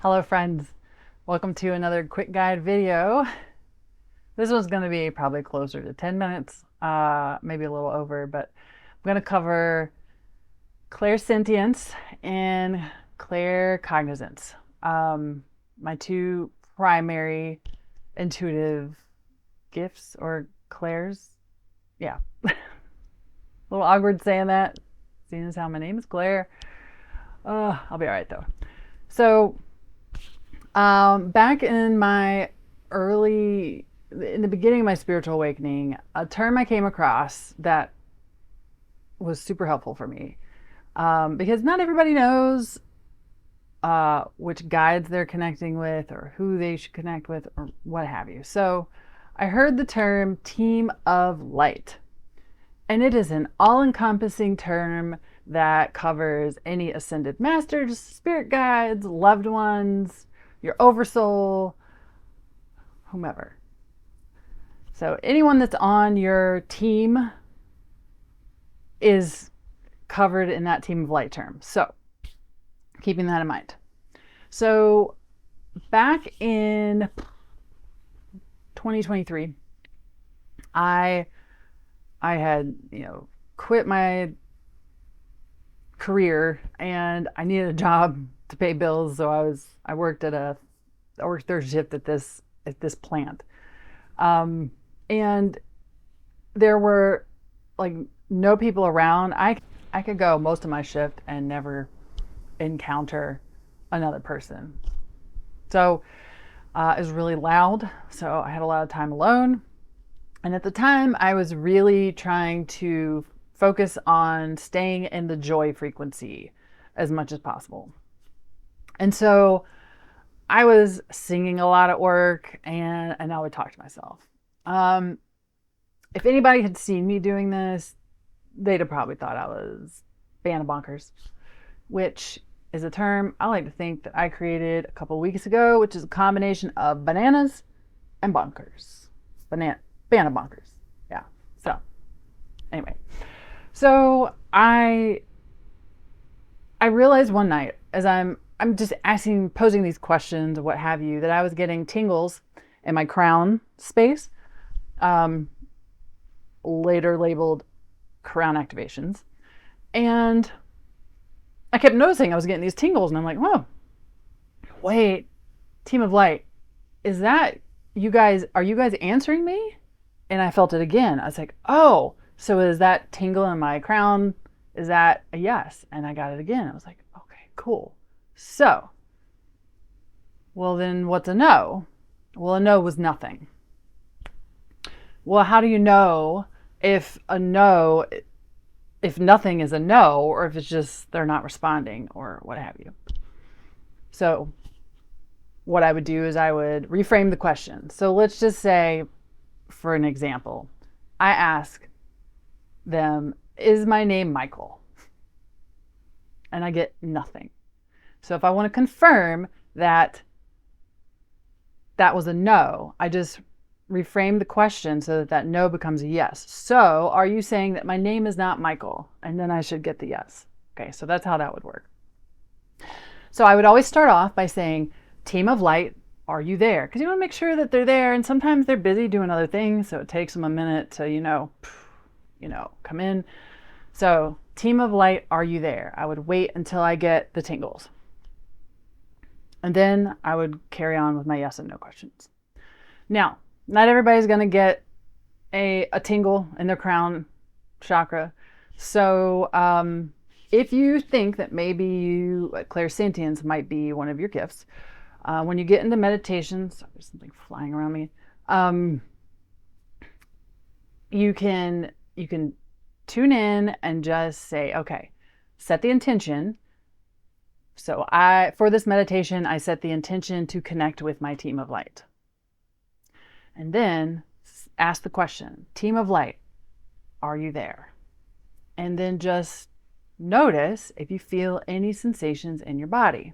Hello friends, welcome to another quick guide video. This one's going to be probably closer to 10 minutes, maybe a little over, but I'm going to cover clairsentience and claircognizance. My two primary intuitive gifts or clairs. Yeah, a little awkward saying that, seeing as how my name is Claire. I'll be all right though. So back in in the beginning of my spiritual awakening, a term I came across that was super helpful for me, because not everybody knows which guides they're connecting with or who they should connect with or what have you. So I heard the term team of light, and it is an all-encompassing term that covers any ascended masters, spirit guides, loved ones, your oversoul, whomever. So anyone that's on your team is covered in that team of light term. So keeping that in mind. So back in 2023, I had, quit my career and I needed a job to pay bills. So I worked third shift at this plant. And there were like no people around. I could go most of my shift and never encounter another person. So it was really loud. So I had a lot of time alone. And at the time, I was really trying to focus on staying in the joy frequency as much as possible. And so I was singing a lot at work, and I would talk to myself. If anybody had seen me doing this, they'd have probably thought I was band of bonkers, which is a term I like to think that I created a couple weeks ago, which is a combination of bananas and bonkers. Band of bonkers. Yeah. So anyway, so I realized one night as I'm just posing these questions or what have you, that I was getting tingles in my crown space, later labeled crown activations. And I kept noticing I was getting these tingles, and I'm like, whoa, wait, team of light, are you guys answering me? And I felt it again. I was like, oh, so is that tingle in my crown? Is that a yes? And I got it again. I was like, okay, cool. So, well then what's a no? Well, a no was nothing. Well, how do you know if nothing is a no, or if it's just they're not responding or what have you? So what I would do is I would reframe the question. So let's just say, for an example, I ask them, is my name Michael? And I get nothing. So if I want to confirm that was a no, I just reframe the question so that no becomes a yes. So are you saying that my name is not Michael? And then I should get the yes. Okay, so that's how that would work. So I would always start off by saying, team of light, are you there? Because you want to make sure that they're there, and sometimes they're busy doing other things, so it takes them a minute to, come in. So team of light, are you there? I would wait until I get the tingles. And then I would carry on with my yes and no questions. Now, not everybody's going to get a tingle in their crown chakra. So if you think that maybe clairsentience might be one of your gifts, when you get into meditation, sorry, there's something flying around me, you can tune in and just say, okay, set the intention. So for this meditation, I set the intention to connect with my team of light. And then ask the question, team of light, are you there? And then just notice if you feel any sensations in your body.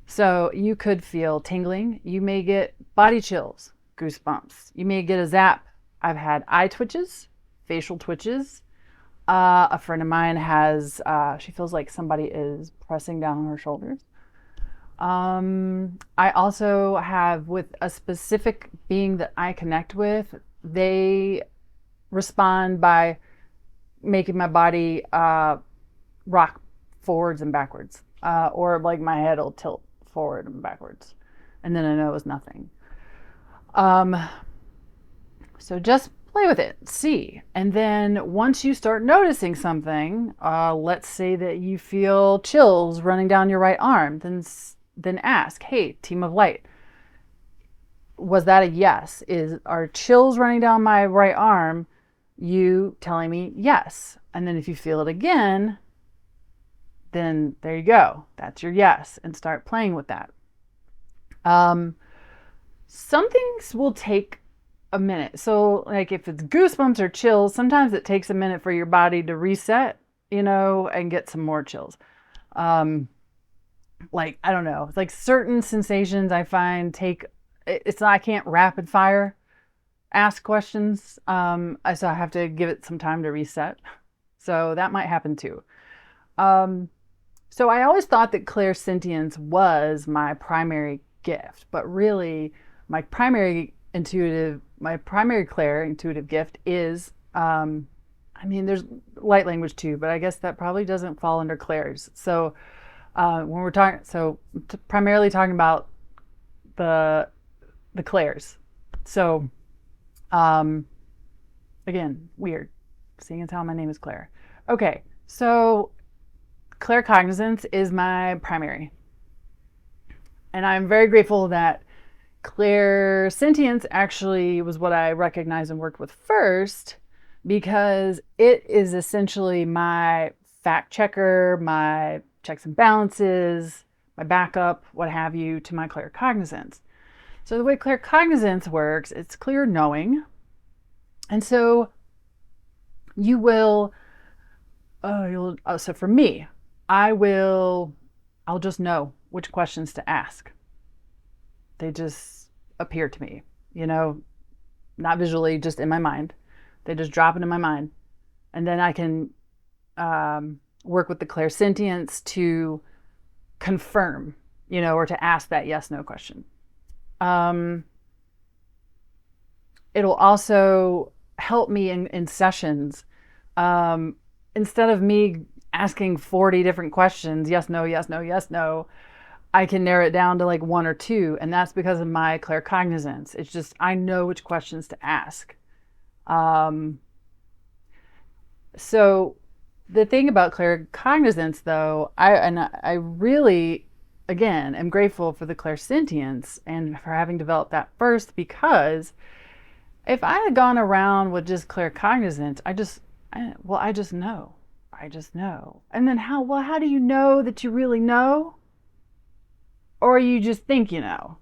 So you could feel tingling. You may get body chills, goosebumps. You may get a zap. I've had eye twitches, facial twitches. A friend of mine has, she feels like somebody is pressing down on her shoulders. I also have, with a specific being that I connect with, they respond by making my body rock forwards and backwards, or like my head will tilt forward and backwards, and then I know it was nothing. Um, so just play with it, see, and then once you start noticing something, let's say that you feel chills running down your right arm, then ask, hey, team of light, was that a yes? Are chills running down my right arm you telling me yes? And then if you feel it again, then there you go. That's your yes, and start playing with that. Some things will take a minute. So like if it's goosebumps or chills, sometimes it takes a minute for your body to reset, and get some more chills. Like, I don't know, it's like certain sensations I find it's not, I can't rapid fire ask questions. So I have to give it some time to reset. So that might happen too. So I always thought that clairsentience was my primary gift, but really my primary clair intuitive gift is, there's light language too, but I guess that probably doesn't fall under clairs. So when we're talking, primarily talking about the clairs. So again, weird, seeing as how my name is Claire. Okay, so claircognizance is my primary. And I'm very grateful that clairsentience actually was what I recognized and worked with first, because it is essentially my fact checker, my checks and balances, my backup, what have you, to my claircognizance. So the way claircognizance works, it's clear knowing. And so you will, so for me, I'll just know which questions to ask. They just appear to me, not visually, just in my mind. They just drop into my mind. And then I can work with the clairsentience to confirm, or to ask that yes, no question. It'll also help me in sessions. Instead of me asking 40 different questions, yes, no, yes, no, yes, no, I can narrow it down to like one or two. And that's because of my claircognizance. It's just, I know which questions to ask. So the thing about claircognizance, though, I really, again, am grateful for the clairsentience and for having developed that first, because if I had gone around with just claircognizance, I just know. I just know. And then how do you know that you really know? Or you just think you know?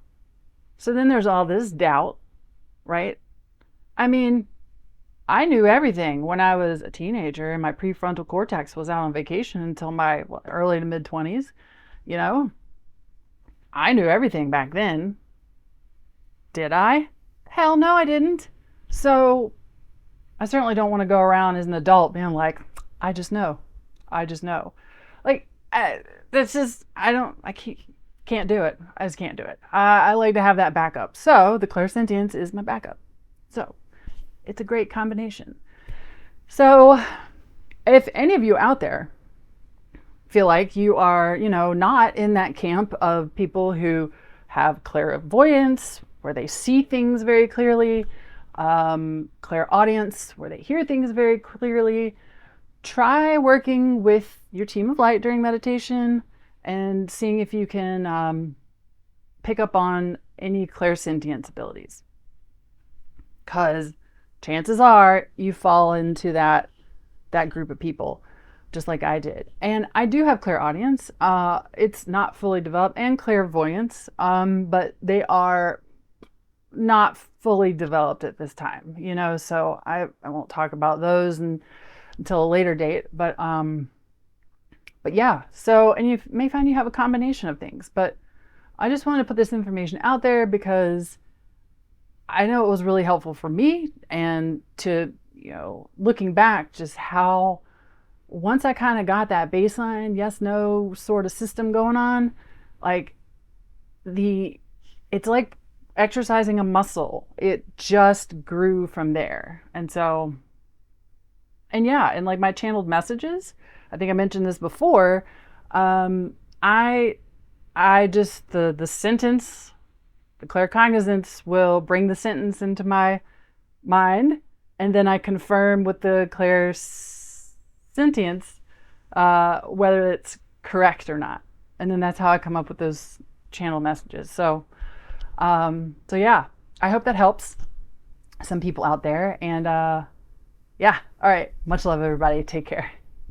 So then there's all this doubt, right? I mean, I knew everything when I was a teenager and my prefrontal cortex was out on vacation until my early to mid 20s. I knew everything back then. Did I? Hell no, I didn't. So I certainly don't want to go around as an adult being like, I just know. I just know. Like, that's just, I can't do it. I just can't do it. I like to have that backup. So the clairsentience is my backup. So it's a great combination. So if any of you out there feel like you are, not in that camp of people who have clairvoyance, where they see things very clearly, clairaudience, where they hear things very clearly, try working with your team of light during meditation and seeing if you can pick up on any clairsentience abilities. Because chances are you fall into that group of people, just like I did. And I do have clairaudience. It's not fully developed, and clairvoyance, but they are not fully developed at this time, so I won't talk about those until a later date, but yeah, so, and you may find you have a combination of things, but I just wanted to put this information out there because I know it was really helpful for me, and to, looking back, just how once I kind of got that baseline yes no sort of system going on, like it's like exercising a muscle. It just grew from there. And so, and yeah, and like my channeled messages, I think I mentioned this before. Um, I I just the sentence, the claircognizance will bring the sentence into my mind, and then I confirm with the clairsentience whether it's correct or not, and then that's how I come up with those channel messages. So yeah, I hope that helps some people out there, and yeah, all right, much love everybody, take care.